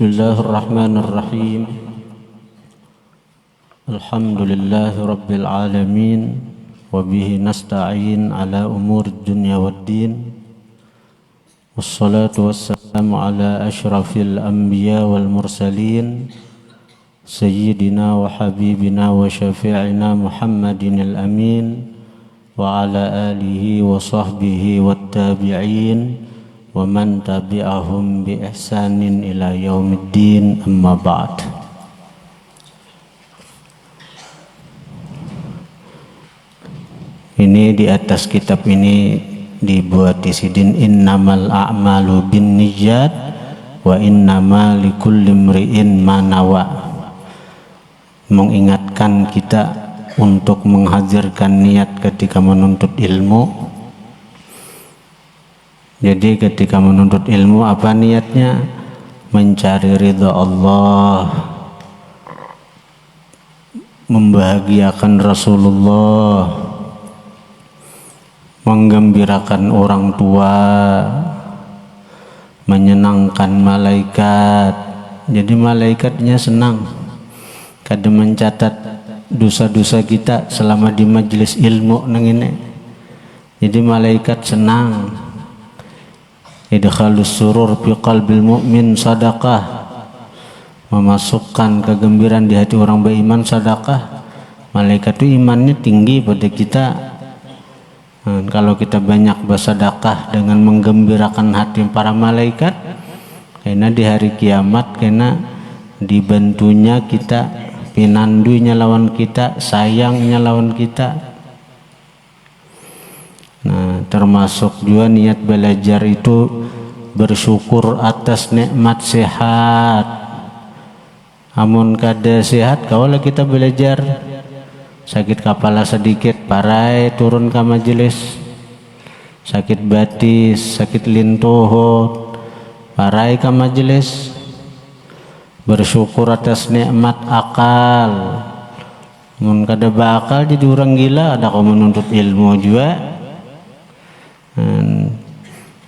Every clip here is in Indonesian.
Bismillahirrahmanirrahim. Alhamdulillahi rabbil alamin. Wa bihi nasta'in ala umuri dunya waddin. Wassalatu wassalamu ala ashrafil anbiya wal mursalin, sayyidina wa habibina wa syafi'ina Muhammadin al-amin, wa ala alihi wa sahbihi wat tabi'in wa man tabi'ahum bi ihsanin ila yaumiddin, amma ba'd. Ini di atas kitab ini dibuat di sidin innamal a'malu binniyat wa innama likulli imri'in ma nawa, mengingatkan kita untuk menghadirkan niat ketika menuntut ilmu. Jadi ketika menuntut ilmu apa niatnya? Mencari ridha Allah, membahagiakan Rasulullah, menggembirakan orang tua, menyenangkan malaikat. Jadi malaikatnya senang kada mencatat dosa-dosa kita selama di majelis ilmu nang ini. Jadi malaikat senang. Idkhalus surur fi qalbil mu'min sadaqah, memasukkan kegembiraan di hati orang beriman sedekah. Malaikat itu imannya tinggi pada kita. Kalau kita banyak bersedekah dengan menggembirakan hati para malaikat, karena di hari kiamat karena dibantunya kita, pinandunya lawan kita, sayangnya lawan kita. Nah, termasuk juga niat belajar itu bersyukur atas nikmat sehat. Amun kada sehat kalau kita belajar, sakit kepala sedikit parai turun ke majelis, sakit batis, sakit lintuh parai ke majelis. Bersyukur atas nikmat akal. Amun kada bakal jadi orang gila, ada kau menuntut ilmu juga.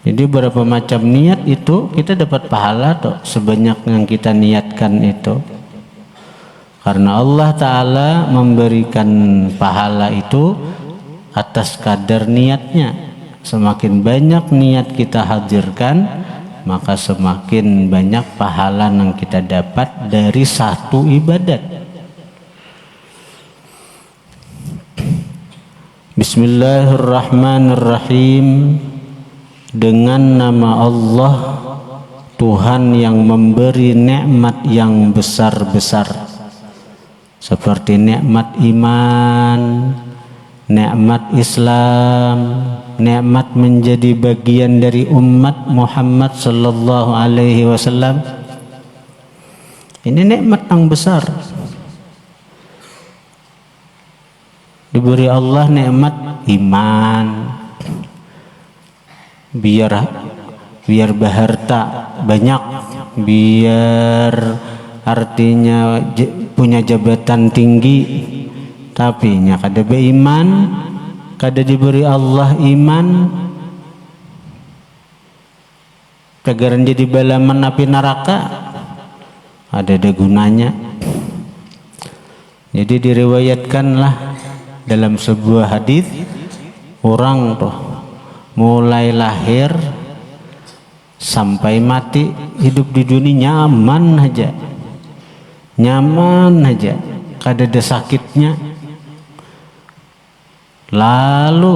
Jadi berapa macam niat itu kita dapat pahala toh, sebanyak yang kita niatkan itu. Karena Allah Ta'ala memberikan pahala itu atas kadar niatnya. Semakin banyak niat kita hadirkan, maka semakin banyak pahala yang kita dapat dari satu ibadat. Bismillahirrahmanirrahim. Dengan nama Allah, Tuhan yang memberi nikmat yang besar-besar, seperti nikmat iman, nikmat Islam, nikmat menjadi bagian dari umat Muhammad sallallahu alaihi wasallam. Ini nikmat yang besar. Diberi Allah nikmat iman, biar berharta banyak, biar artinya punya jabatan tinggi, tapi nya kada beriman, kada diberi Allah iman, tegaran jadi balaman api neraka, ada gunanya. Jadi diriwayatkanlah dalam sebuah hadis, orang tuh mulai lahir sampai mati hidup di dunia nyaman aja, kada ada sakitnya. Lalu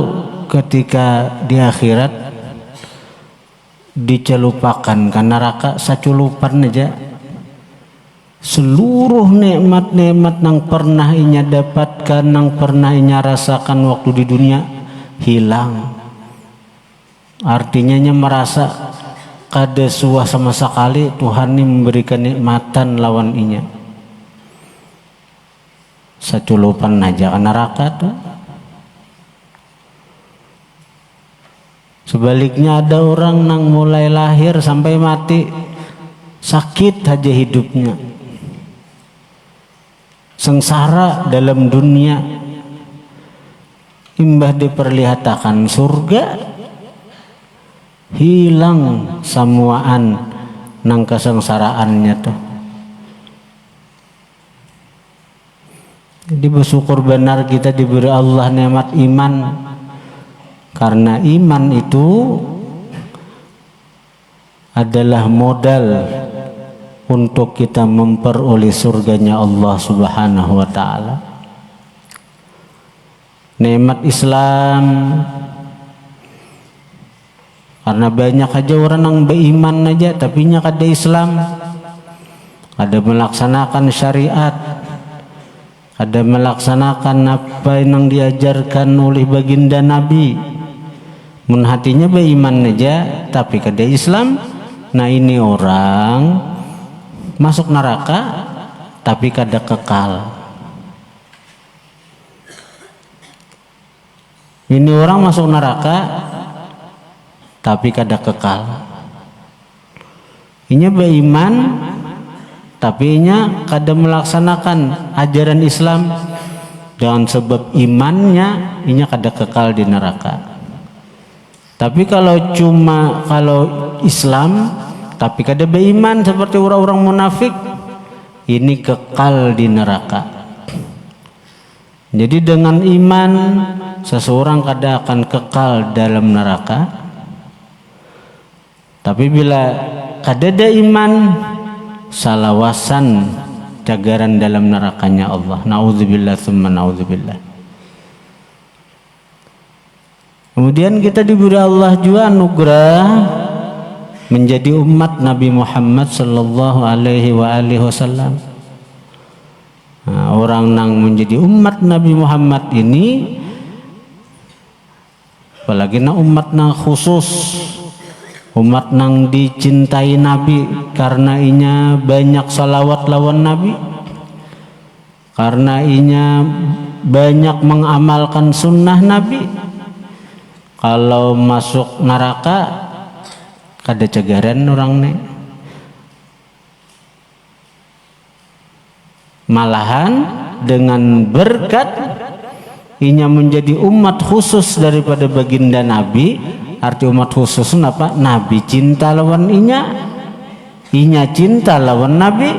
ketika di akhirat dicelupakan ke neraka saculupan aja, seluruh nikmat-nikmat yang pernah inya dapatkan, yang pernah inya rasakan waktu di dunia hilang. Artinya nya merasa kada suah sama sekali Tuhan ini memberikan nikmatan lawan inya. Saculupan aja ke neraka tuh. Sebaliknya ada orang yang mulai lahir sampai mati sakit aja hidupnya, sengsara dalam dunia, imbah diperlihatkan surga, hilang semuaan nang kesengsaraannya tuh. Jadi bersyukur benar kita diberi Allah nikmat iman, karena iman itu adalah modal untuk kita memperoleh surganya Allah Subhanahu wa taala. Nikmat Islam, karena banyak aja orang yang beriman aja tapi nya kada Islam, ada melaksanakan syariat, ada melaksanakan apa yang diajarkan oleh baginda Nabi, mun hatinya beriman aja tapi kada Islam. Nah ini orang masuk neraka tapi kada kekal. Ini orang masuk neraka tapi kada kekal. Inya beriman tapi inya kada melaksanakan ajaran Islam, dengan sebab imannya inya kada kekal di neraka. Tapi kalau Islam tapi kada beriman seperti orang-orang munafik, ini kekal di neraka. Jadi dengan iman seseorang kada akan kekal dalam neraka. Tapi bila kada ada iman, salawasan cagaran dalam nerakanya Allah. Nauzubillah tsumma nauzubillah. Kemudian kita diberi Allah juga anugerah menjadi umat Nabi Muhammad sallallahu alaihi wasallam. Nah, orang nang menjadi umat Nabi Muhammad ini, apalagi na umat nang khusus, umat nang dicintai Nabi karena inya banyak salawat lawan Nabi, karena inya banyak mengamalkan sunnah Nabi. Kalau masuk neraka kada cagaran orang nih. Malahan dengan berkat inya menjadi umat khusus daripada baginda Nabi. Arti umat khusus apa? Nabi cinta lawan inya cinta lawan Nabi,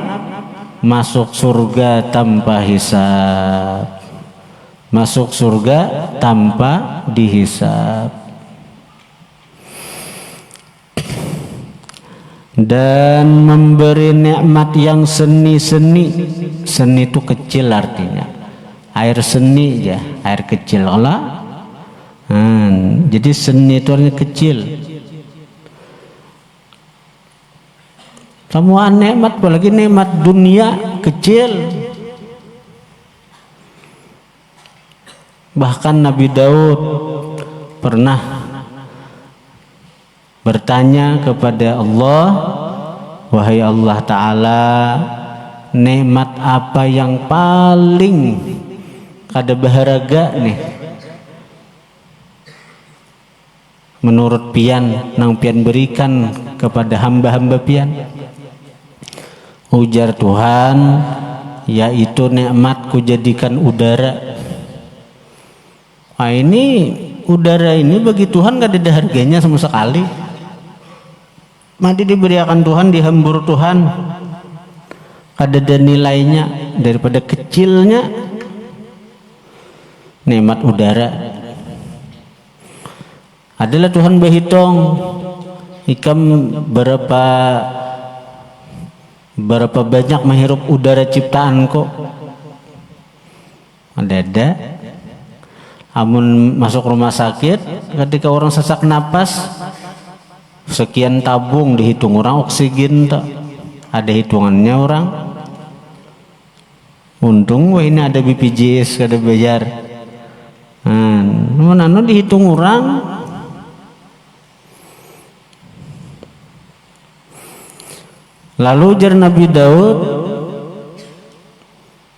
masuk surga tanpa hisab, masuk surga tanpa dihisab. Dan memberi nikmat yang seni itu kecil, artinya air seni ya, air kecil olah. Jadi seni itu artinya kecil. Semua nikmat, apalagi nikmat dunia kecil. Bahkan Nabi Daud pernah bertanya kepada Allah, wahai Allah Ta'ala, nikmat apa yang paling kada berharga nih menurut pian nang pian berikan kepada hamba-hamba pian? Ujar Tuhan, yaitu nikmat ku jadikan udara. Nah ini udara ini bagi Tuhan gak ada harganya sama sekali. Mati diberikan Tuhan, dihembur Tuhan, ada nilainya daripada kecilnya nikmat udara. Adalah Tuhan berhitung ikam berapa banyak menghirup udara ciptaan kok. Ada. Amun masuk rumah sakit, ketika orang sesak napas, sekian tabung dihitung orang oksigen tak ada hitungannya orang. Untung wah ini ada BPJS kada bayar. Anu dihitung orang. Lalu ujar Nabi Daud,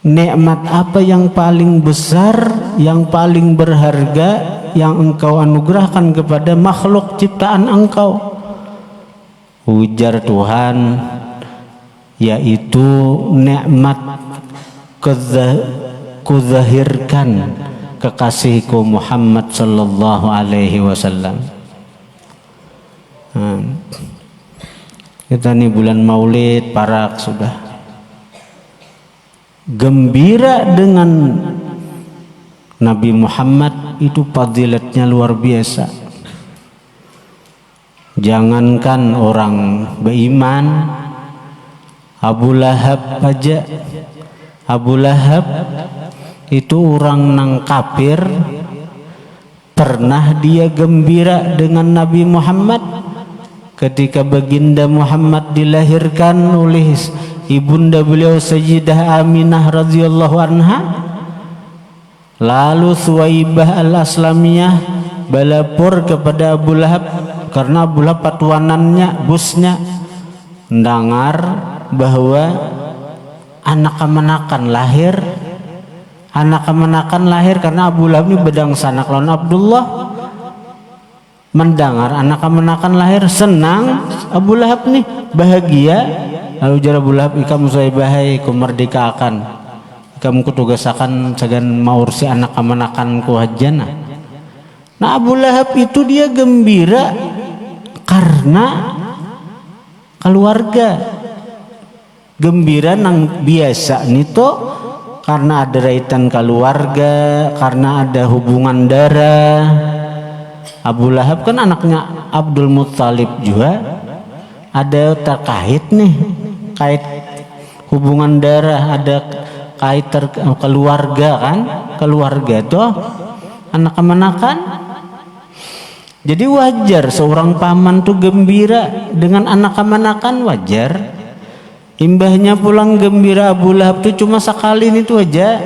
nikmat apa yang paling besar, yang paling berharga yang engkau anugerahkan kepada makhluk ciptaan engkau? Ujar Tuhan, yaitu nikmat kuzahirkan kekasihku Muhammad sallallahu alaihi wasallam. Kita nih bulan Maulid parak sudah. Gembira dengan Nabi Muhammad itu fadilatnya luar biasa. Jangankan orang beriman, Abu Lahab aja. Abu Lahab itu orang nang kafir, pernah dia gembira dengan Nabi Muhammad ketika baginda Muhammad dilahirkan oleh ibunda beliau Sayyidah Aminah radhiyallahu anha. Lalu Suwaibah al-Aslamiyah balapor kepada Abu Lahab karena Abu Lahab patuanannya, bosnya mendengar bahwa anak kemenakan lahir karena Abu Lahab ini bedang sanak lawan Abdullah. Mendengar anak kemenakan lahir, senang Abu Lahab nih, bahagia. Lalu jar Abu Lahab, ikamu Suwaibah kumerdeka akan kamu kutugasakan sagan maursi anak kemenakan ku hajana. Nah Abu Lahab itu dia gembira karena keluarga, gembira nang biasa nito karena ada raitan keluarga, karena ada hubungan darah. Abu Lahab kan anaknya Abdul Muttalib juga, ada terkait nih, kait hubungan darah, ada kait keluarga kan, keluarga tuh anak kemenakan. Jadi wajar seorang paman tuh gembira dengan anak kemenakan, wajar. Imbahnya pulang gembira Abu Lahab tuh cuma sekali itu aja.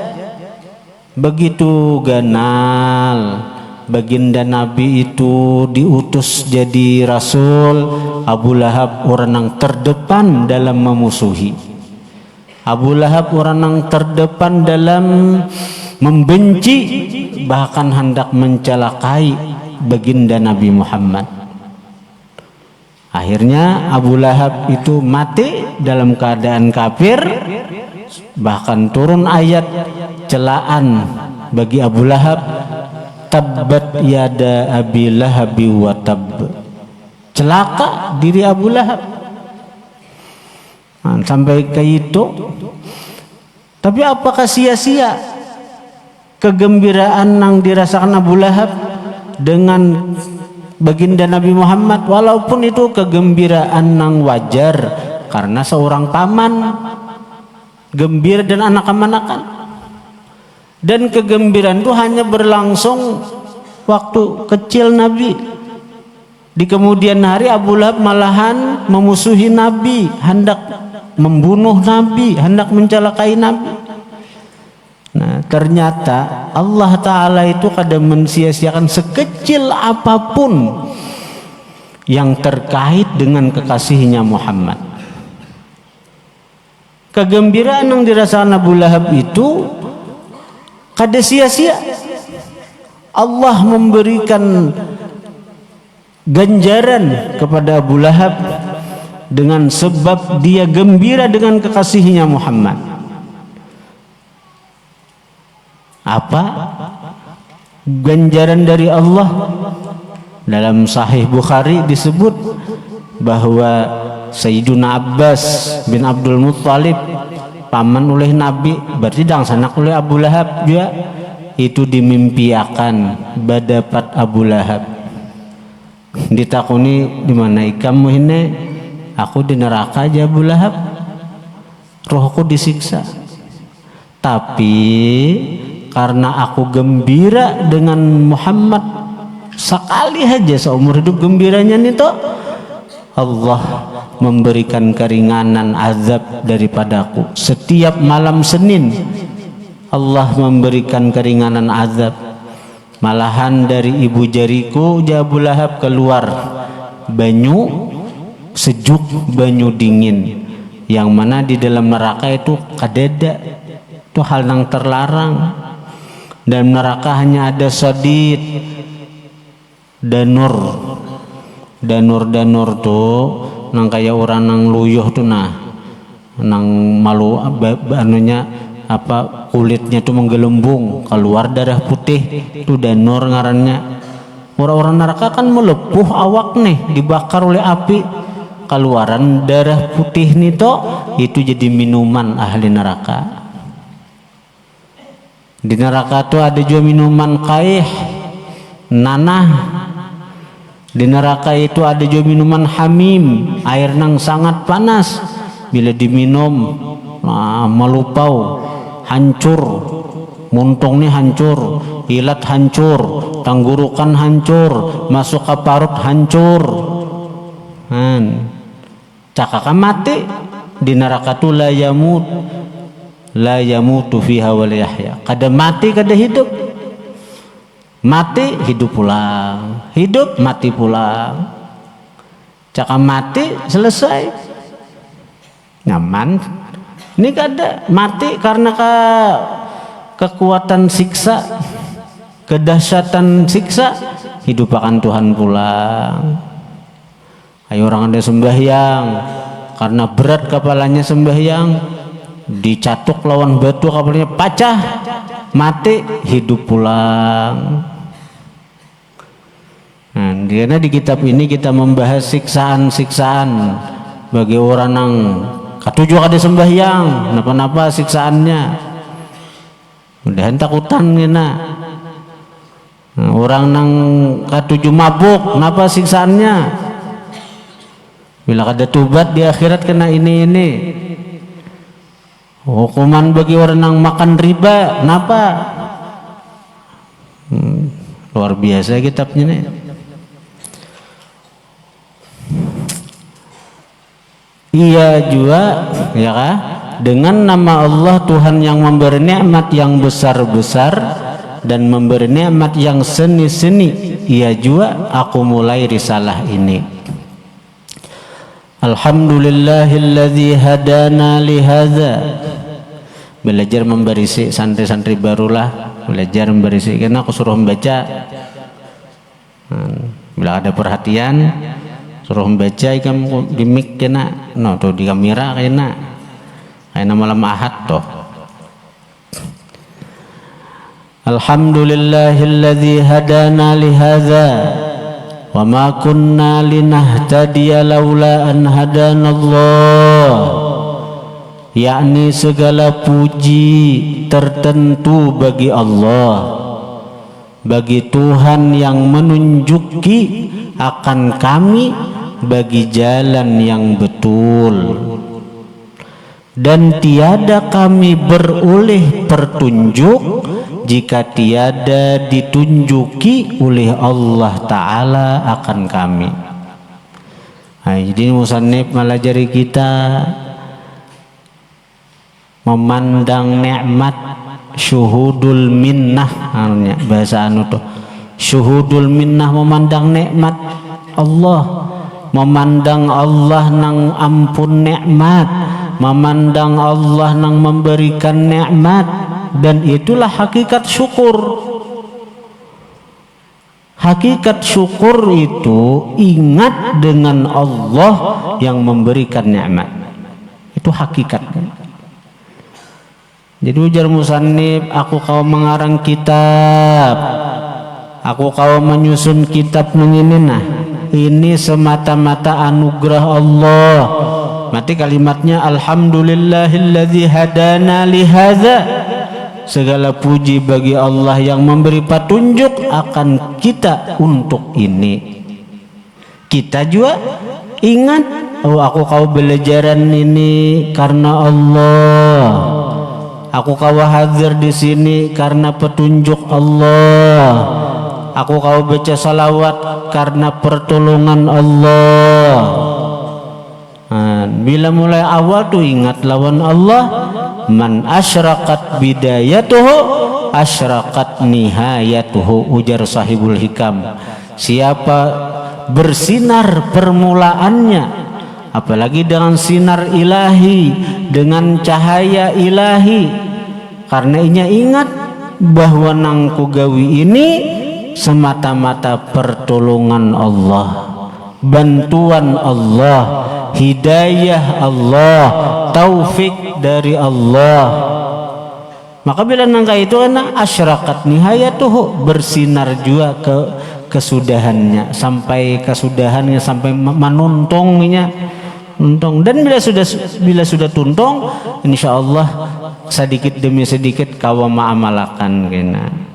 Begitu ganal baginda Nabi itu diutus jadi rasul, Abu Lahab orang yang terdepan dalam memusuhi. Abu Lahab orang yang terdepan dalam membenci, bahkan hendak mencelakai baginda Nabi Muhammad. Akhirnya Abu Lahab itu mati dalam keadaan kafir, bahkan turun ayat celaan bagi Abu Lahab, tabbat yada abi lahabi wa tab. Celaka diri Abu Lahab. Nah, sampai ke itu. Tapi apakah sia-sia kegembiraan yang dirasakan Abu Lahab dengan baginda Nabi Muhammad? Walaupun itu kegembiraan yang wajar karena seorang paman gembira dan anak kemenakan, dan kegembiraan itu hanya berlangsung waktu kecil Nabi. Di kemudian hari Abu Lahab malahan memusuhi Nabi, hendak membunuh Nabi, hendak mencelakai Nabi. Nah ternyata Allah Ta'ala itu kadang mensia-siakan sekecil apapun yang terkait dengan kekasihnya Muhammad. Kegembiraan yang dirasakan Abu Lahab itu kada sia-sia. Allah memberikan ganjaran kepada Abu Lahab dengan sebab dia gembira dengan kekasihnya Muhammad. Apa ganjaran dari Allah? Dalam Sahih Bukhari disebut bahwa Sayyiduna Abbas bin Abdul Muttalib, paman oleh Nabi, berarti dangsanak oleh Abu Lahab juga, itu dimimpiakan badapat Abu Lahab. Ditakuni di mana ikamu ini? Aku di neraka aja Abu Lahab, rohku disiksa. Tapi karena aku gembira dengan Muhammad, sekali aja seumur hidup gembiranya nih toh, Allah memberikan keringanan azab daripadaku. Setiap malam Senin Allah memberikan keringanan azab. Malahan dari ibu jariku Abu Lahab keluar banyu sejuk, banyu dingin, yang mana di dalam neraka itu kadeda, itu hal yang terlarang. Dalam neraka hanya ada sadid, danur tuh nang kayak orang nang luyuh tuh, nah nang malu anunya apa, kulitnya tuh menggelembung keluar darah putih, itu danur ngarannya. Orang-orang neraka kan melepuh awak nih, dibakar oleh api, keluaran darah putih nito itu jadi minuman ahli neraka. Di neraka tuh ada juga minuman kaih, nanah. Di neraka itu ada juga minuman hamim, air nang sangat panas. Bila diminum, melupau, hancur, muntungnya hancur, ilat hancur, tenggorokan hancur, masuk ke parut hancur. Cakaka mati di neraka tuh la yamutu fiha wa la yahya. Kada mati kada hidup. Mati hidup pulang, hidup mati pulang. Cakap mati selesai. Nyaman. Ini kada mati karena kekuatan siksa, kedahsyatan siksa, hidup akan Tuhan pulang. Ayo orang ada sembahyang karena berat kepalanya sembahyang, dicatuk lawan batu kepalanya pecah, mati hidup pulang. Nah, karena di kitab ini kita membahas siksaan-siksaan bagi orang yang katujuh kada sembahyang, napa-napa siksaannya. Mudahan takutan kena. Nah, orang nang katujuh mabuk, napa siksaannya? Bila kada tubat di akhirat kena ini. Hukuman bagi orang yang makan riba, napa? Luar biasa kitabnya nih. Iya juga, ya kah? Dengan nama Allah Tuhan yang memberi nikmat yang besar-besar dan memberi nikmat yang seni-seni. Iya juga aku mulai risalah ini. Alhamdulillahilladzi hadana lihadza. Belajar memberisi santri-santri barulah, belajar memberisi karena aku suruh membaca. Bila ada perhatian suruh membaca ikan di mic kena, no tuh di kamera kena, kayak malam ahad toh. Alhamdulillahilladzi hadana lihadza wa ma kunna linahtadiya laula an hadanallah. Yakni segala puji tertentu bagi Allah, bagi Tuhan yang menunjuki akan kami bagi jalan yang betul, dan tiada kami beroleh petunjuk jika tiada ditunjuki oleh Allah Ta'ala akan kami. Nah, jadi musannif melajari kita memandang nikmat, syuhudul minnah, bahasa anu tuh syuhudul minnah, memandang nikmat Allah, memandang Allah nang ampun nikmat, memandang Allah nang memberikan nikmat, dan itulah hakikat syukur. Hakikat syukur itu ingat dengan Allah yang memberikan nikmat. Itu hakikat. Jadi ujar musannif, aku kau mengarang kitab, aku kau menyusun kitab ini nah. Ini semata-mata anugerah Allah. Mati kalimatnya alhamdulillahilladzi hadana lihadza. Segala puji bagi Allah yang memberi petunjuk akan kita untuk ini. Kita juga ingat, oh aku kau belajaran ini karena Allah. Aku kau hadir di sini karena petunjuk Allah. Aku kau baca salawat karena pertolongan Allah. Bila mulai awal tuh ingat lawan Allah. Man asyraqat bidayatuhu asyraqat nihayatuhu, ujar sahibul hikam. Siapa bersinar permulaannya, apalagi dengan sinar ilahi, dengan cahaya ilahi, karena inya ingat bahwa nang kugawi ini semata-mata pertolongan Allah, bantuan Allah, hidayah Allah, taufik dari Allah. Maka bila nangka itu karena asyraqat nihayatuhu, bersinar juga kesudahannya, sampai kesudahannya, sampai menuntungnya, dan bila sudah tuntung, insya Allah sedikit demi sedikit kawa ma'amalakan kena.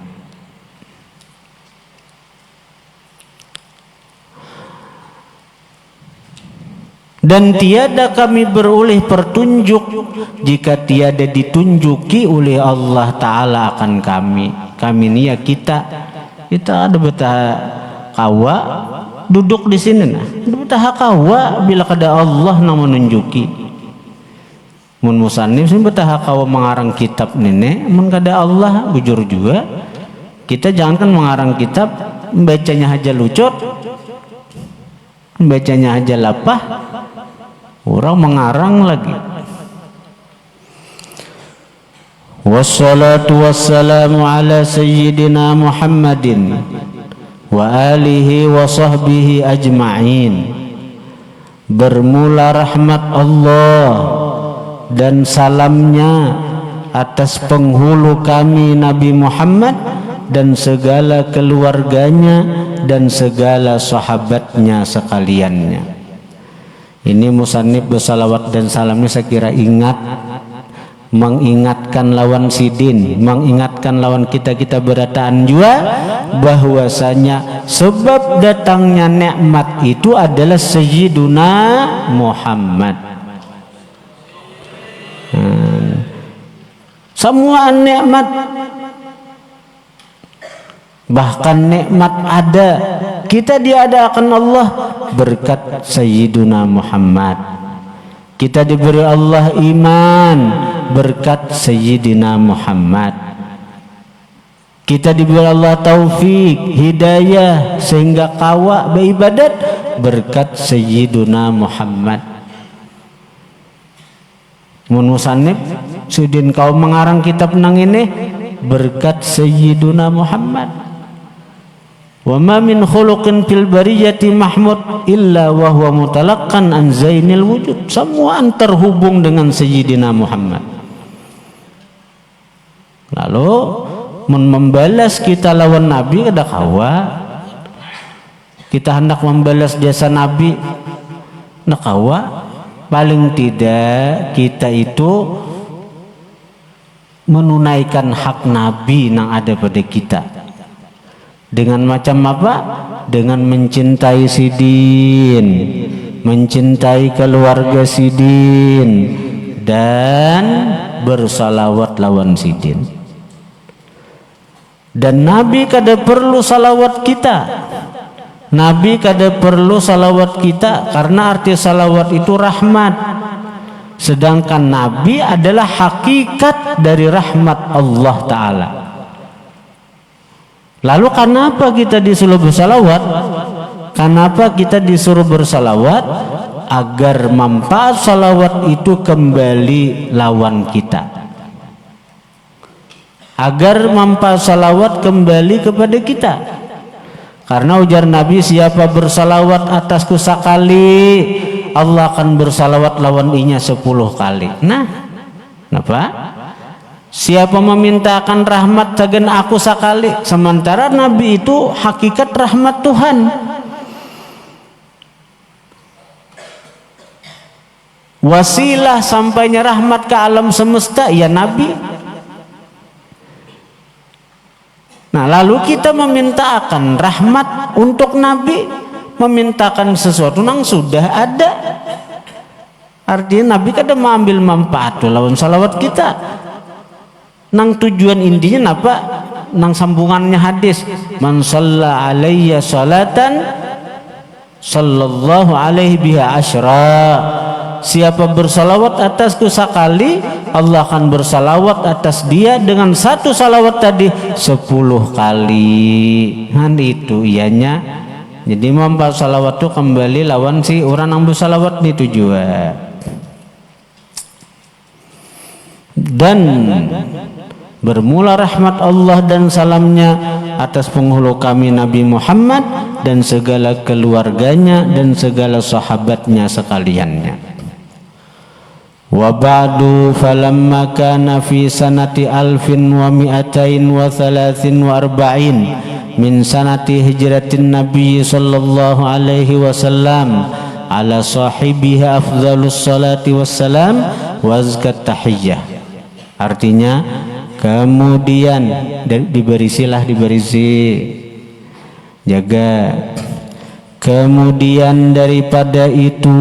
Dan tiada kami beroleh petunjuk jika tiada ditunjuki oleh Allah Ta'ala akan kami. Kami ni ya kita ada betah kawa duduk di sini nah. Betah kawa bila kada Allah nang menunjuki. Mun musannif sini betah kawa mengarang kitab nene, mun kada Allah bujur juga. Kita jangankan mengarang kitab, membacanya aja lucot, membacanya aja lapah. Orang mengarang lagi. Wassalatu wassalamu ala sayyidina Muhammadin wa alihi wa sahbihi ajma'in. Bermula rahmat Allah dan salamnya atas penghulu kami Nabi Muhammad dan segala keluarganya dan segala sahabatnya sekaliannya. Ini musannif bersalawat dan salamnya saya kira mengingatkan lawan sidin, mengingatkan lawan kita berataan juga bahwasanya sebab datangnya nikmat itu adalah Sayyiduna Muhammad. Semua nikmat, bahkan nikmat ada, kita diadakan Allah berkat Sayyiduna Muhammad. Kita diberi Allah iman berkat Sayyidina Muhammad. Kita diberi Allah taufik, hidayah sehingga kawa beribadat berkat Sayyiduna Muhammad. Mun musannif sudin kau mengarang kitab nang ini berkat Sayyiduna Muhammad. Wa ma min khuluqin fil bariyati mahmud illa wa huwa mutalaqqan an zainil wujud. Semua terhubung dengan Sayyidina Muhammad. Lalu membalas kita lawan Nabi kada kawa. Kita hendak membalas jasa Nabi nak kawa. Paling tidak kita itu menunaikan hak Nabi yang ada pada kita. Dengan macam apa? Dengan mencintai sidin, mencintai keluarga sidin, dan bersalawat lawan sidin. Dan Nabi kada perlu salawat kita. Nabi kada perlu salawat kita karena arti salawat itu rahmat. Sedangkan Nabi adalah hakikat dari rahmat Allah Ta'ala. Lalu kenapa kita disuruh bersalawat? Kenapa kita disuruh bersalawat? Agar manfaat salawat itu kembali lawan kita. Agar manfaat salawat kembali kepada kita. Karena ujar Nabi, siapa bersalawat atasku sekali, Allah akan bersalawat lawan inya 10 kali. Nah, kenapa? Siapa memintakan rahmat tegen aku sekali, sementara Nabi itu hakikat rahmat Tuhan. Wasilah sampainya rahmat ke alam semesta ya Nabi. Nah, lalu kita memintakan rahmat untuk Nabi, memintakan sesuatu yang sudah ada. Artinya Nabi kada mengambil manfaat lawan salawat kita. Nang tujuan intinya apa? Nang sambungannya hadis, man shalla alayya salatan sallallahu alaihi biha asyra. Siapa bersalawat atasku sekali, Allah akan bersalawat atas dia dengan 1 salawat tadi 10 kali. Kan itu ianya. Jadi manfaat salawat itu kembali lawan si orang yang bersalawat itu juga. Dan bermula rahmat Allah dan salamnya atas penghulu kami Nabi Muhammad dan segala keluarganya dan segala sahabatnya sekaliannya. Wa ba'du falamma kana fi sanati 1243 min sanati hijratin Nabi sallallahu alaihi wasallam ala sahibiha afdhalus salati wassalam wa azkat tahiyyah. Artinya kemudian diberisi, jaga. Kemudian daripada itu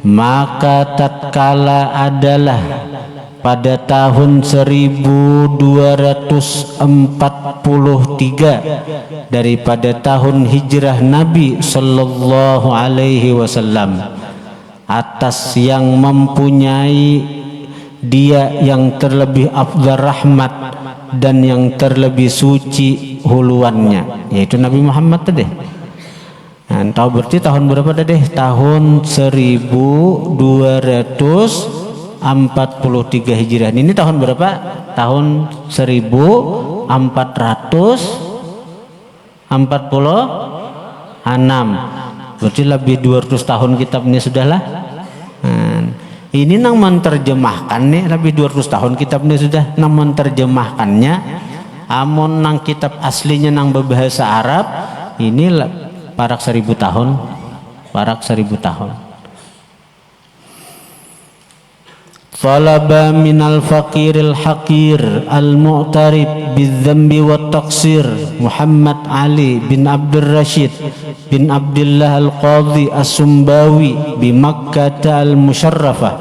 maka tatkala adalah pada tahun 1243 daripada tahun hijrah Nabi sallallahu alaihi wasallam, atas yang mempunyai dia yang terlebih afdal rahmat dan yang terlebih suci huluannya, yaitu Nabi Muhammad tadi. Nah, tahu berarti tahun berapa tadi? Tahun 1243 Hijriah. Ini tahun berapa? Tahun 1446. Berarti lebih 200 tahun kitab ini sudahlah. Nah, ini nang menerjemahkan nih lebih 200 tahun kitab ini sudah nang menerjemahkannya. Amun nang kitab aslinya nang berbahasa Arab ini parak 1000 tahun, parak 1000 tahun. Talaba minal faqiril haqir al-mu'tarib bidzambi wat taqsir Muhammad Ali bin Abdul Rashid bin Abdullah al-Qadhi as-Sumbawi bi Makkah al-Musharrafah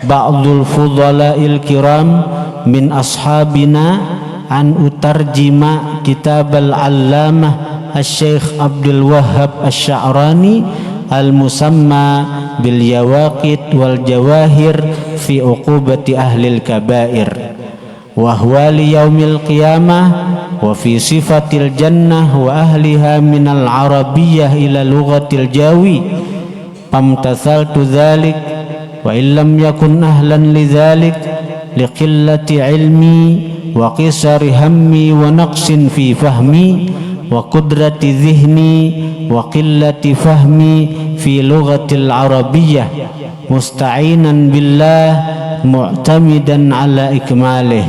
ba'dul fudala'il kiram min ashabina an utarjima kitab al-allamah al-Syekh Abdul Wahhab al-Sya'rani al-musamma bil yawaqit wal jawahir fi uqubati ahlil kabair wa huwa li yaumil qiyamah wa fi sifatil jannah wa ahliha minal arabiyyah ila lughatil jawi famtathaltu dhalik wa illam yakun ahlan lidhalik liqillati ilmi wa qisari hammi wa naqsin fi fahmi wa qudrati dhihni wa qillati fahmi fi lughatil arabiyyah musta'inan billah mu'tamidan ala ikmalih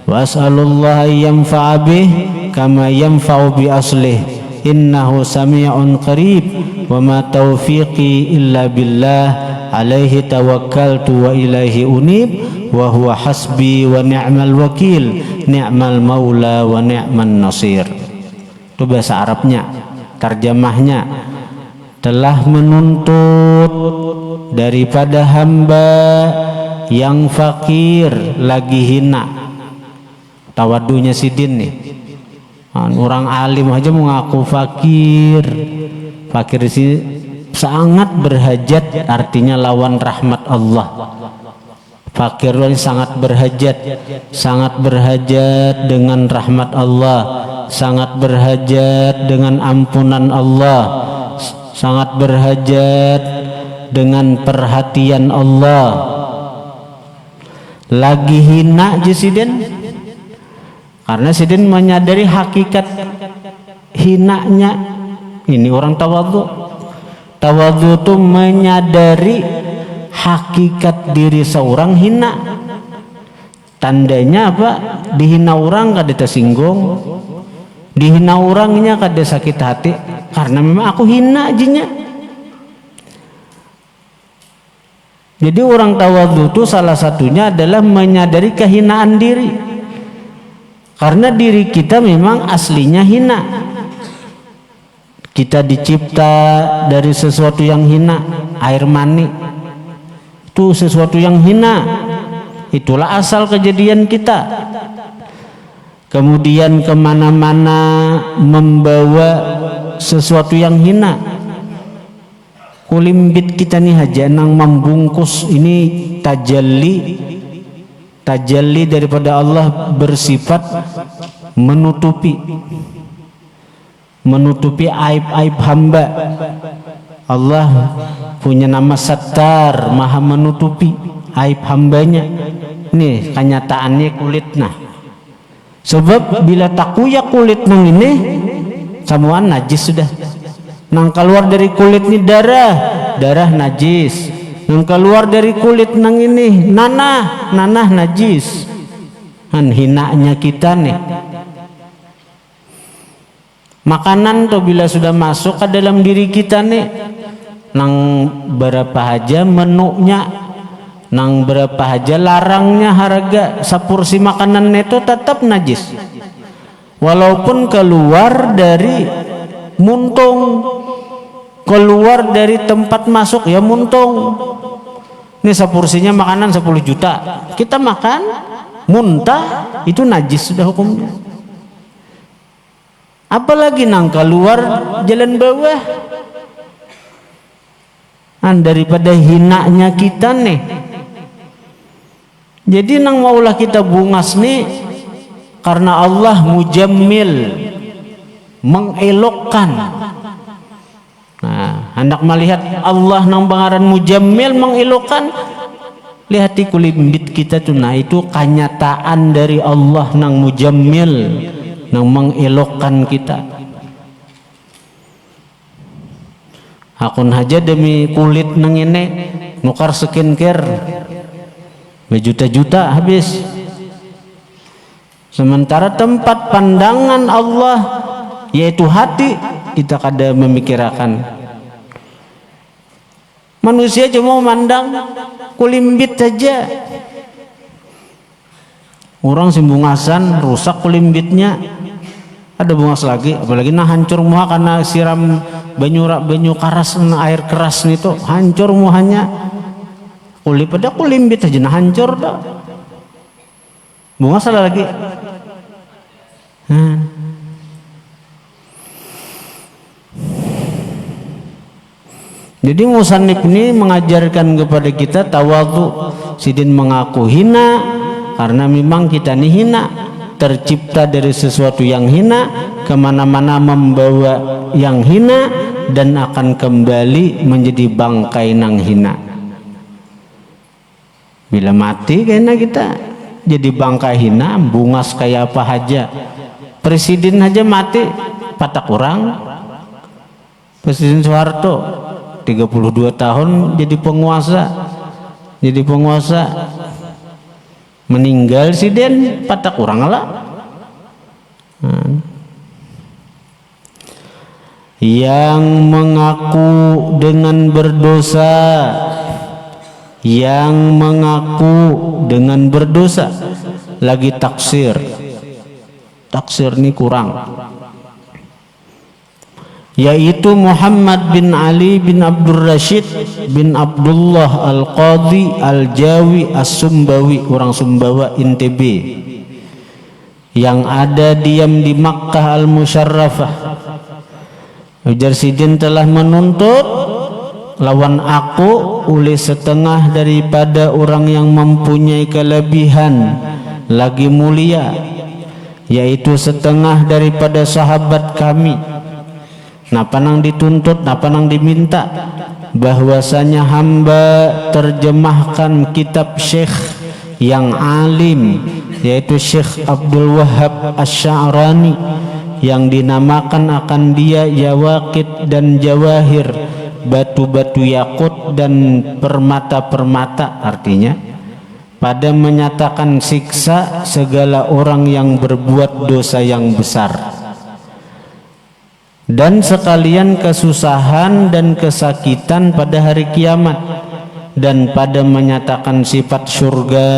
wa as'alullah yanfa'a bih kama yanfa'u bi aslih innahu sami'un qarib wa ma taufiqi illa billah alaihi tawakkaltu wa ilaihi unib wa huwa hasbi wa ni'mal wakil ni'mal maula wa ni'man nasir. Itu bahasa Arabnya. Terjemahnya, telah menuntut daripada hamba yang fakir lagi hina. Tawadunya Sidin nih, orang alim aja mengaku fakir. Fakir sih sangat berhajat, artinya lawan rahmat Allah. Fakir ini sangat berhajat dengan rahmat Allah, sangat berhajat dengan ampunan Allah, sangat berhajat dengan perhatian Allah. Lagi hina aja Sidin, karena Sidin menyadari hakikat hinanya. Ini orang tawadhu. Tawadhu itu menyadari hakikat diri seorang hina. Tandanya apa? Dihina orang kada tersinggung, dihina orangnya kada sakit hati, karena memang aku hina ajinya. Jadi orang tawadhu itu salah satunya adalah menyadari kehinaan diri, karena diri kita memang aslinya hina. Kita dicipta dari sesuatu yang hina. Air mani itu sesuatu yang hina, itulah asal kejadian kita. Kemudian kemana-mana membawa sesuatu yang hina. Kulimbit kita nih aja nang membungkus ini tajalli daripada Allah bersifat menutupi aib-aib hamba. Allah punya nama Sattar, maha menutupi aib hambanya. Nih kenyataannya kulitnya. Sebab bila takuya kulit nang ini semua najis sudah. Nang keluar dari kulit ini darah najis. Nang keluar dari kulit nang ini nanah najis. Kan hinanya kita nih. Makanan tuh bila sudah masuk ke dalam diri kita nih, nang berapa aja menunya, nang berapa aja larangnya harga sapursi makanan itu tetap najis. Walaupun keluar dari muntung, keluar dari tempat masuk ya muntung. Ini sapursinya makanan 10 juta, kita makan muntah, itu najis sudah hukumnya. Apalagi nang keluar jalan bawah, daripada hinanya kita nih. Jadi nang maulah kita bungas nih, karena Allah mujammil, mengelokkan. Nah, hendak melihat Allah nang bangaran mujammil, mengelokkan, lihati kulimbit kita tuh. Nah, itu kenyataan dari Allah nang mujammil, nang mengelokkan kita. Akun aja demi kulit nang ini nukar skincare berjuta-juta habis. Sementara tempat pandangan Allah yaitu hati, kita kada memikirkan. Manusia cuma memandang kulimbit saja. Orang simbungasan rusak kulimbitnya, ada bungas lagi, apalagi nah hancur muha karena siram banyu karas, air keras itu hancur muhanya. Kulit pada kulimbit aja nah hancur dah. Bungas salah lagi. Jadi musannif ini mengajarkan kepada kita tawadhu. Sidin mengaku hina karena memang kita ini hina, tercipta dari sesuatu yang hina, kemana-mana membawa yang hina, dan akan kembali menjadi bangkai nang hina. Bila mati kayaknya kita jadi bangkai hina, bungas kayak apa aja. Presiden aja mati, patak orang. Presiden Soeharto 32 tahun jadi penguasa, meninggal siden patak orang lah. Yang mengaku dengan berdosa, yang mengaku dengan berdosa lagi taksir ini kurang, yaitu Muhammad bin Ali bin Abdul Rashid bin Abdullah Al-Qadhi Al-Jawi As-Sumbawi, orang Sumbawa NTB, yang ada diam di Makkah Al-Musyarrafah. Ujar sidin telah menuntut lawan aku oleh setengah daripada orang yang mempunyai kelebihan lagi mulia, yaitu setengah daripada sahabat kami. Napa nang dituntut, napa nang diminta? Bahwasanya hamba terjemahkan kitab Syekh yang alim, yaitu Syekh Abdul Wahab Asy-Sya'rani, yang dinamakan akan dia Yawaqit dan Jawahir, batu-batu yakut dan permata-permata. Artinya pada menyatakan siksa segala orang yang berbuat dosa yang besar, dan sekalian kesusahan dan kesakitan pada hari kiamat, dan pada menyatakan sifat surga,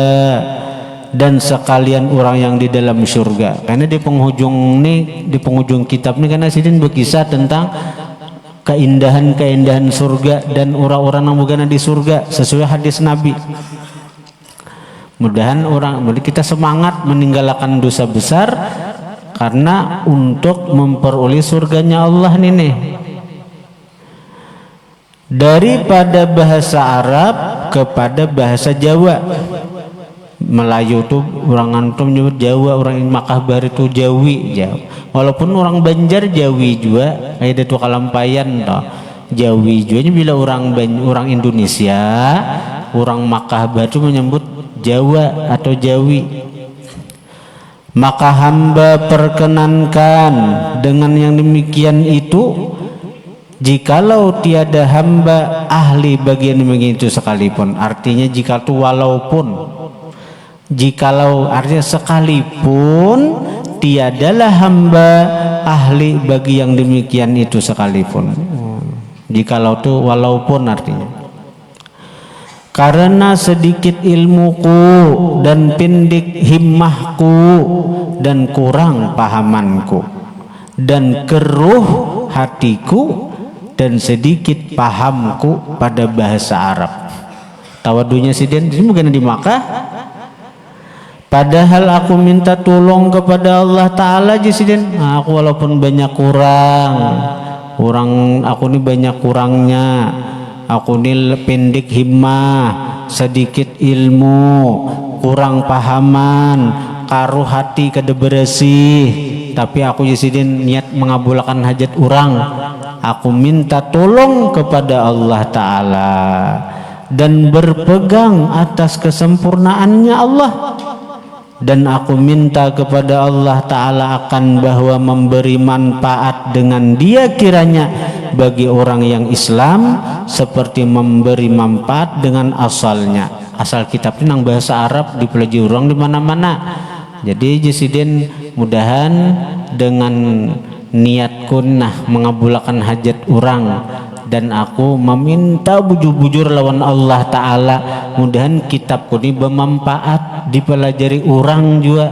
dan sekalian orang yang di dalam surga. Karena di penghujung kitab ini karena sidin berkisah tentang keindahan surga dan orang-orang yang bukan di surga sesuai hadis Nabi. Mudahan kita semangat meninggalkan dosa besar karena untuk memperoleh surganya Allah nih. Daripada bahasa Arab kepada bahasa Jawa. Melayu tuh orang antum nyebut Jawa, orang Makkah Baru itu Jawi, walaupun orang Banjar Jawi juga, kayak itu Kalampayan toh Jawi juga. Bila orang Indonesia, orang Makkah Baru menyebut Jawa atau Jawi. Maka hamba perkenankan dengan yang demikian itu, jikalau tiada hamba ahli bagian begitu sekalipun. Artinya jikalau artinya sekalipun tiadalah hamba ahli bagi yang demikian itu sekalipun. Jikalau itu walaupun artinya karena sedikit ilmuku dan pendek himmahku dan kurang pahamanku dan keruh hatiku dan sedikit pahamku pada bahasa Arab. Tawadunya Sidin ini bukan di Makkah. Padahal aku minta tolong kepada Allah Ta'ala aja Sidin. Nah, aku walaupun banyak kurang aku ini banyak kurangnya, aku ini pendek himmah, sedikit ilmu, kurang pahaman, karuh hati kada bersih, tapi aku Sidin niat mengabulkan hajat orang. Aku minta tolong kepada Allah Ta'ala dan berpegang atas kesempurnaannya Allah, dan aku minta kepada Allah Ta'ala akan bahwa memberi manfaat dengan dia kiranya bagi orang yang Islam seperti memberi manfaat dengan asalnya. Asal kitab ini nang bahasa Arab dipelajari orang di mana-mana. Jadi Jesiden mudahan dengan niatku nah mengabulkan hajat orang, dan aku meminta bujur-bujur lawan Allah Ta'ala mudahan kitabku ini bermanfaat dipelajari orang juga,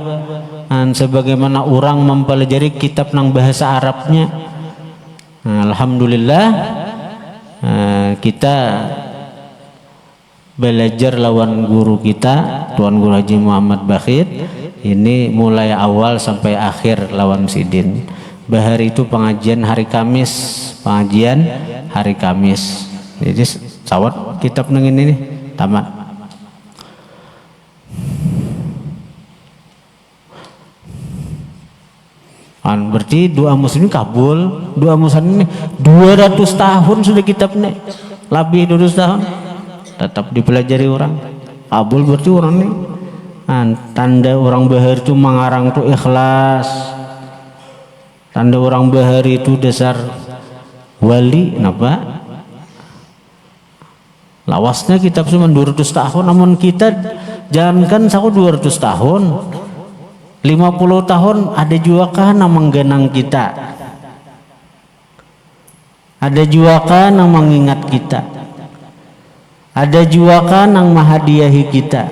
dan sebagaimana orang mempelajari kitab nang bahasa Arabnya. Alhamdulillah kita belajar lawan guru kita Tuan Guru Haji Muhammad Bakhit ini mulai awal sampai akhir lawan Sidin. Bahar itu pengajian hari Kamis, jadi sawat kitab nang ini tamat. Berarti doa muslim kabul. Doa muslim ini 200 tahun sudah kitabnya, lebih 200 tahun tetap dipelajari orang. Kabul berarti orang ini tanda orang bahar itu mengarang tuh ikhlas. Tanda orang bahar itu dasar wali, kenapa? Lawasnya kitab cuma 200 tahun, namun kita jangankan 200 tahun, 50 tahun ada juga kan yang menggenang kita, ada juga kan yang mengingat kita, ada juga kan yang menghadiahi kita.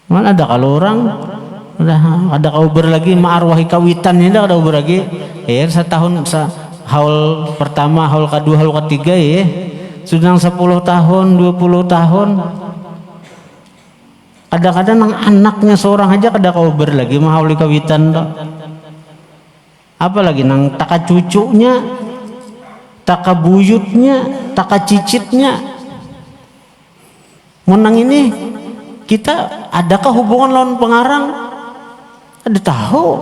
Mana ada kalau orang udah ada kauber lagi ma'arwahi kawitan ini ada kauber lagi ya setahun haul pertama, haul kedua, haul ketiga ya sudah 10 tahun 20 tahun. Kadang-kadang anaknya seorang aja kada kauber lagi mahauli kawitan toh. Apalagi nang taka cucunya, taka buyutnya, taka cicitnya. Menang ini kita adakah hubungan lawan pengarang? Ada tahu,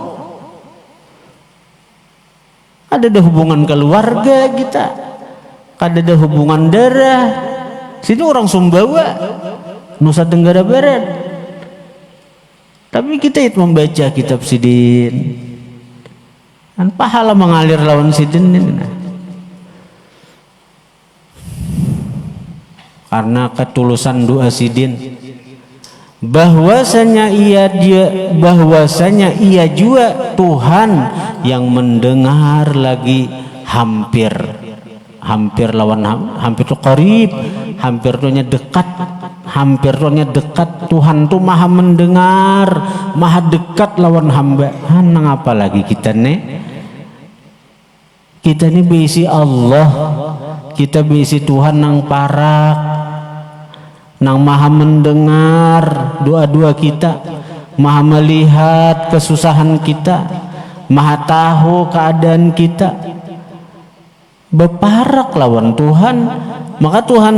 ada hubungan keluarga kita, ada hubungan darah. Sini orang Sumbawa, Nusa Tenggara Barat, tapi kita itu membaca kitab Sidin, dan pahala mengalir lawan Sidin ini. Karena ketulusan doa Sidin, bahwasanya ia juga Tuhan yang mendengar lagi hampir lawan hampir itu qarib, hampir tuh dekat, Tuhan tuh maha mendengar, maha dekat lawan hamba. Nang apa lagi kita nih berisi Allah, kita berisi Tuhan nang parak, nang maha mendengar doa-doa kita, maha melihat kesusahan kita, maha tahu keadaan kita. Beparak lawan Tuhan, maka Tuhan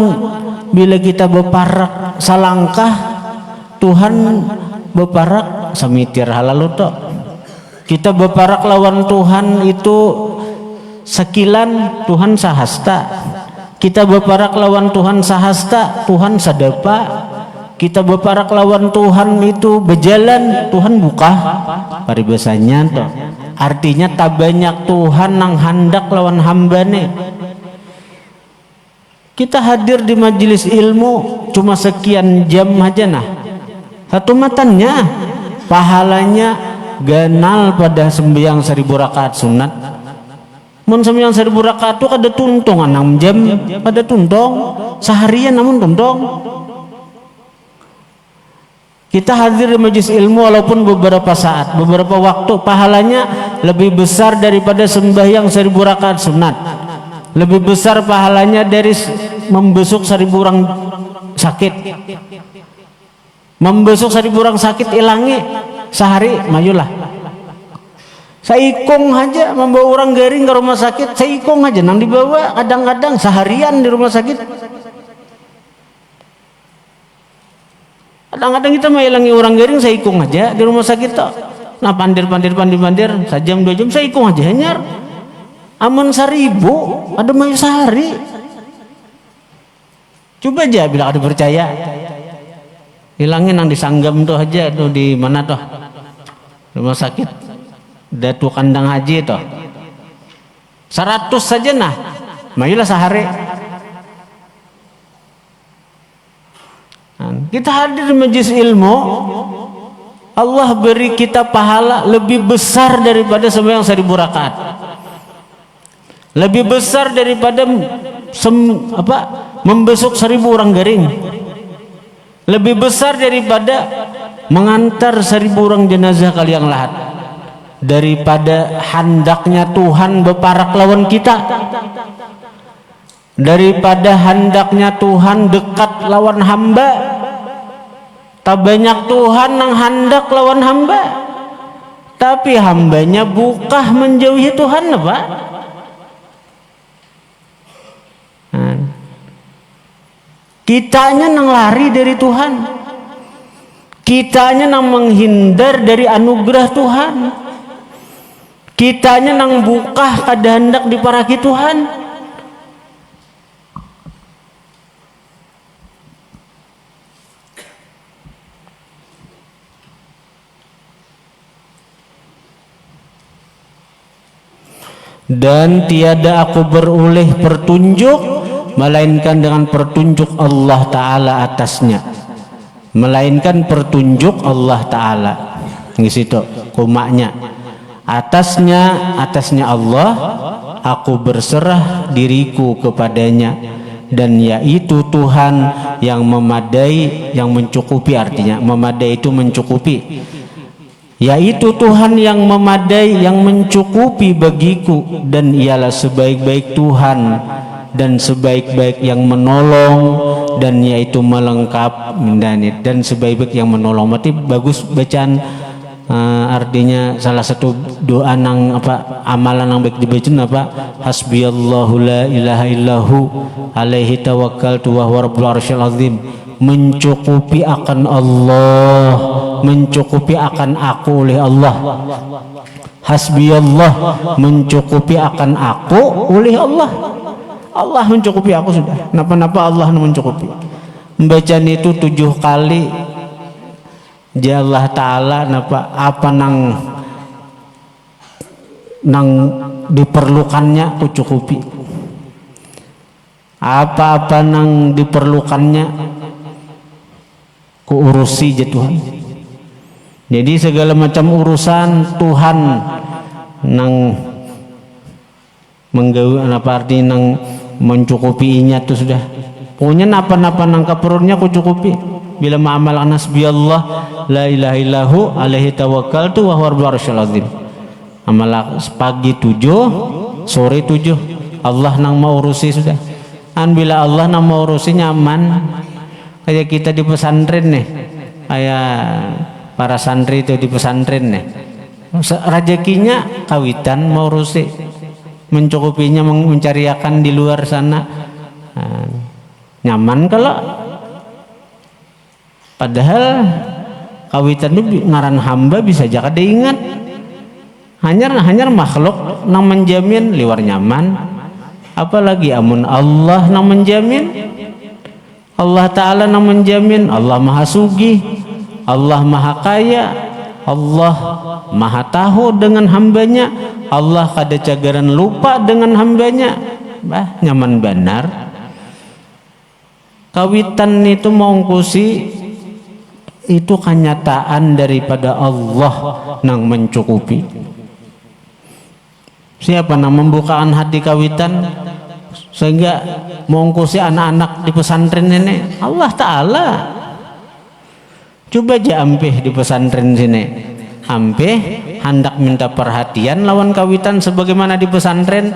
bila kita beparak salangkah, Tuhan beparak samitir halal tok. Kita beparak lawan Tuhan itu sekilan, Tuhan sahasta. Kita beparak lawan Tuhan sahasta, Tuhan sadapa. Kita beparak lawan Tuhan itu berjalan, Tuhan buka paribasanya toh. Artinya tak banyak Tuhan nang hendak lawan hambane. Kita hadir di majelis ilmu cuma sekian jam aja nah, satu matanya pahalanya ganal pada sembahyang 1000 rakaat sunat. Mun sembahyang 1000 rakaat itu kada tuntung 6 jam, kada tuntung seharian namun tuntung. Kita hadir di majelis ilmu walaupun beberapa saat, beberapa waktu, pahalanya lebih besar daripada sembahyang 1000 rakaat sunat. Lebih besar pahalanya dari membesuk 1000 orang sakit. Membesuk 1000 orang sakit ilangi sehari mayulah. Saikung aja membawa orang garing ke rumah sakit, saikung aja nang dibawa kadang-kadang seharian di rumah sakit. Kadang-kadang kita menghilangi orang garing saikung aja di rumah sakit toh. Nah pandir sejam 2 jam saikung aja hanyar. Aman 1000 ada mayu sehari. Coba aja bila ada percaya. Hilangin yang disanggam tuh aja tuh di mana tuh? Rumah sakit. Datu kandang haji tuh. 100 saja nah. Mayulah sehari. Kita hadir di majelis ilmu, Allah beri kita pahala lebih besar daripada sembahyang 1000 rakaat, lebih besar daripada membesuk 1000 orang garing, lebih besar daripada mengantar 1000 orang jenazah kalian lahat, daripada handaknya Tuhan beparak lawan kita, daripada handaknya Tuhan dekat lawan hamba. Tak banyak Tuhan yang hendak lawan hamba, tapi hambanya bukah menjauhi Tuhan apa? Kitanya nang lari dari Tuhan, kitanya nang menghindar dari anugerah Tuhan, kitanya nang bukah kada hendak diparaki Tuhan. Dan tiada aku beroleh petunjuk melainkan dengan petunjuk Allah Ta'ala atasnya, melainkan petunjuk Allah Ta'ala ngisitu kumaknya atasnya Allah aku berserah diriku kepadanya, dan yaitu Tuhan yang memadai, yang mencukupi, artinya memadai itu mencukupi, yaitu Tuhan yang memadai, yang mencukupi bagiku, dan ialah sebaik-baik Tuhan dan sebaik-baik yang menolong, dan yaitu melengkap dan sebaik-baik yang menolong. Berarti bagus bacaan, artinya salah satu doa nang amalan yang baik dibaca apa? Hasbiyallahu la ilaha illahu alaihi tawakkaltu wa huwa rabbul arsyil azim. Mencukupi akan Allah, mencukupi akan aku oleh Allah. Hasbiyallah, mencukupi akan aku oleh Allah. Allah mencukupi aku sudah. Napa-napa Allah mencukupi. Membaca itu 7 kali. Ya Allah Ta'ala apa nang diperlukannya ku cukupi. Apa-apa nang diperlukannya ku urusi je Tuhan. Jadi segala macam urusan Tuhan nang menggawe arti nang mencukupinya tu sudah. Pokoknya napa-napa nang kaperluannya ku cukupi. Bila ma'amal hasbiyallah la ilaha illahu alaihi tawakkaltu wa huwa rabbul arsyil azim. Amal pagi 7, sore 7. Allah nang mau urusi sudah. Bila Allah nang mau urusi nyaman. Kayak kita di pesantren nih, kayak para santri itu di pesantren nih, rezekinya kawitan mau urusi, mencukupinya mencariakan di luar sana, nyaman kalau. Padahal kawitan itu ngaran hamba bisa aja kada ingat, hanya makhluk nang menjamin liwar nyaman, apalagi amun Allah nang menjamin. Allah Ta'ala yang menjamin, Allah Maha Sugih, Allah Maha Kaya, Allah Maha Tahu dengan hambanya, Allah kada cagaran lupa dengan hambanya. Nyaman benar. Kawitan itu mengungkusi itu kenyataan daripada Allah nang mencukupi. Siapa nang membukakan hati kawitan sehingga mengungkusi anak-anak di pesantren ini? Allah Ta'ala. Coba aja ampeh di pesantren sini, ampeh hendak minta perhatian lawan kawitan sebagaimana di pesantren,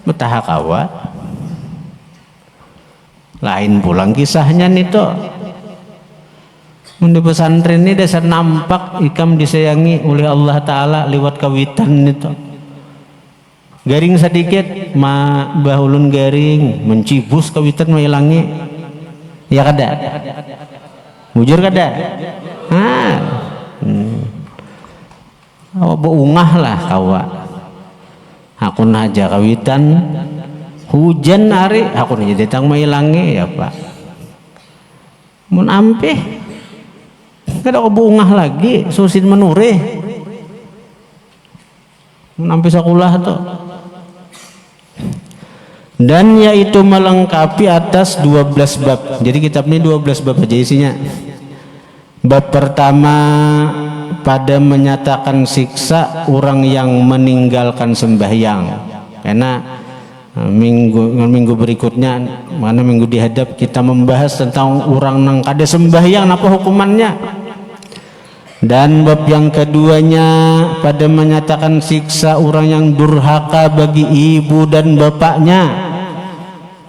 betah kawa. Lain pulang kisahnya nih toh. Di pesantren ini dasar nampak ikam disayangi oleh Allah Ta'ala lewat kawitan itu. Garing sedikit bahulun garing mencibus kawitan mailangi. Ya kada? Bujur kada? Awa beungah lah kawa. Aku naja kawitan hujan hari aku naja datang mailangi ya Pak. Mun ampeh kada aku beungah lagi susin menure. Mun ampeh sakulah tuh. Dan yaitu melengkapi atas 12 bab. Jadi kitab ini 12 bab aja isinya. Bab pertama pada menyatakan siksa orang yang meninggalkan sembahyang. Karena minggu berikutnya, mana minggu dihadap kita membahas tentang orang nang kada sembahyang apa hukumannya. Dan bab yang keduanya pada menyatakan siksa orang yang durhaka bagi ibu dan bapaknya.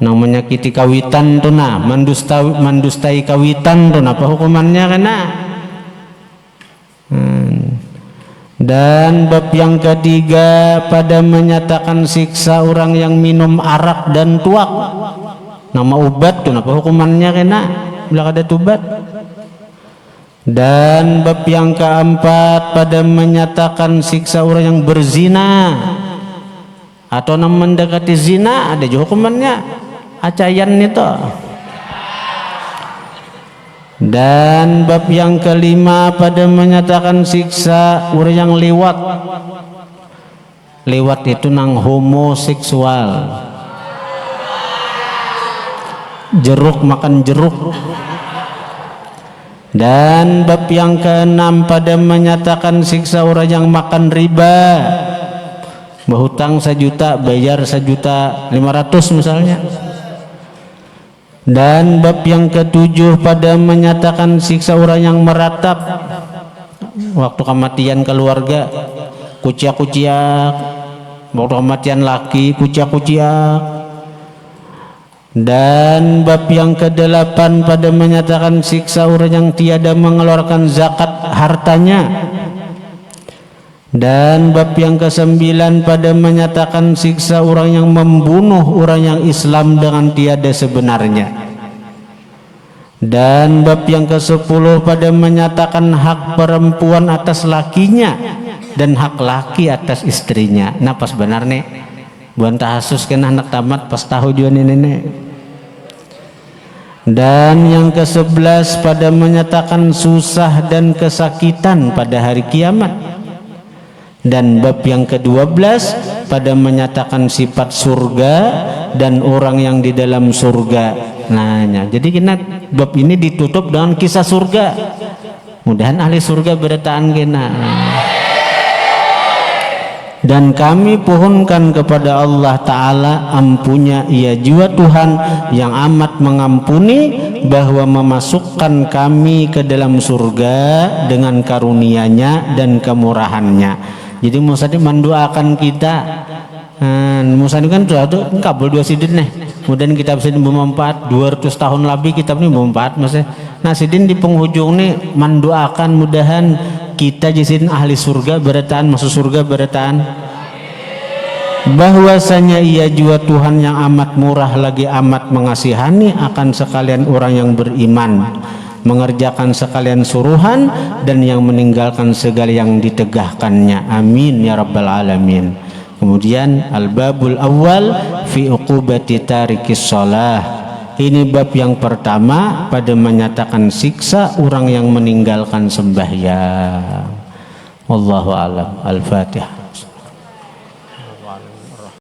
Nang menyakiti kawitan tuh nah, mendustai kawitan tuh apa hukumannya kena. Dan bab yang ketiga pada menyatakan siksa orang yang minum arak dan tuak. Nama ubat tuh apa hukumannya kena bila kada tubat. Dan bab yang keempat pada menyatakan siksa orang yang berzina atau nam mendekati zina, ada juga hukumannya acayan itu. Dan bab yang kelima pada menyatakan siksa orang yang lewat itu nang homoseksual, jeruk makan jeruk. Dan bab yang keenam pada menyatakan siksa orang yang makan riba, berhutang 1 juta bayar 1.500.000 misalnya. Dan bab yang ketujuh pada menyatakan siksa orang yang meratap waktu kematian keluarga, kuciak-kuciak, waktu kematian laki kuciak-kuciak. Dan bab yang kedelapan pada menyatakan siksa orang yang tiada mengeluarkan zakat hartanya. Dan bab yang kesembilan pada menyatakan siksa orang yang membunuh orang yang Islam dengan tiada sebenarnya. Dan bab yang ke-10 pada menyatakan hak perempuan atas lakinya dan hak laki atas istrinya. Nah pas benar nih buan tahasus kena anak tamat pas tahu juga nenek. Dan yang ke-11 pada menyatakan susah dan kesakitan pada hari kiamat. Dan bab yang ke-12 pada menyatakan sifat surga dan orang yang di dalam surga. Nah, jadi kita bab ini ditutup dengan kisah surga. Mudahan ahli surga bertahan kena. Dan kami pohonkan kepada Allah Ta'ala ampunya ia jua Tuhan yang amat mengampuni, bahwa memasukkan kami ke dalam surga dengan karunia-Nya dan kemurahan-Nya. Jadi Musa ini mendoakan kita. Musa ini kan tuh kabul 2 sidin nih. Kemudian kitab sidin bermanfaat 200 tahun lebih kitab ini bermanfaat maksudnya. Nah sidin di penghujung nih mendoakan mudahan kita jisin ahli surga bertahan masuk surga bertahan, bahwasanya ia jua Tuhan yang amat murah lagi amat mengasihani akan sekalian orang yang beriman, mengerjakan sekalian suruhan dan yang meninggalkan segala yang ditegahkannya. Amin ya rabbal alamin. Kemudian al-babul awal fi uqubati tarikis shalah. Ini bab yang pertama pada menyatakan siksa orang yang meninggalkan sembahyang. Wallahu a'lam. Al-Fatihah.